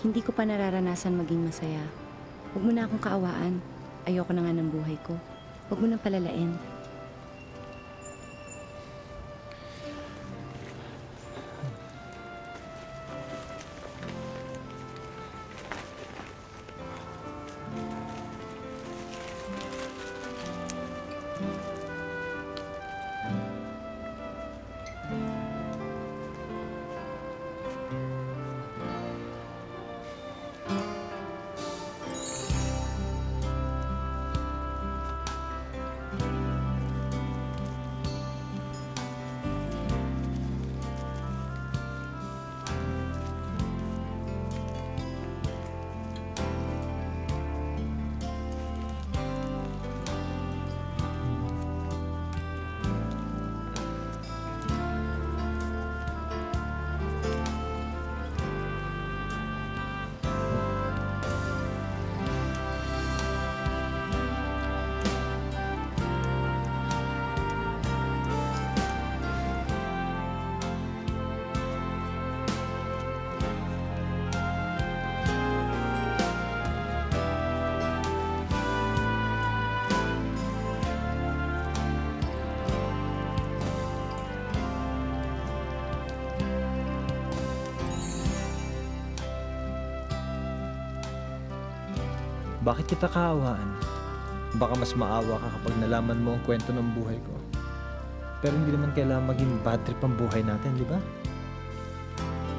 Hindi ko pa nararanasan maging masaya. Huwag mo na akong kaawaan. Ayoko na nga ng buhay ko. Huwag mo nang palalain. Bakit kita kaawaan? Baka mas maawa ka kapag nalaman mo ang kwento ng buhay ko. Pero hindi naman kailangan maging bad trip ang buhay natin, di ba?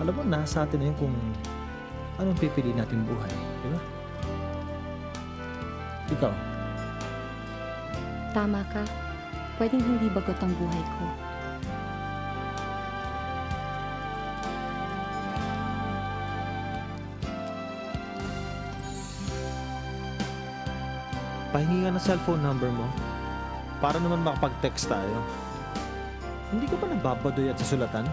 Alam mo, nasa atin na yun kung anong pipili natin buhay, di ba? Ikaw, Tama ka. Pwedeng hindi bagot ang buhay ko. pahingi nga ng cellphone number mo para naman makapag-text tayo. Hindi ka ba nababadoy at sa sulatan?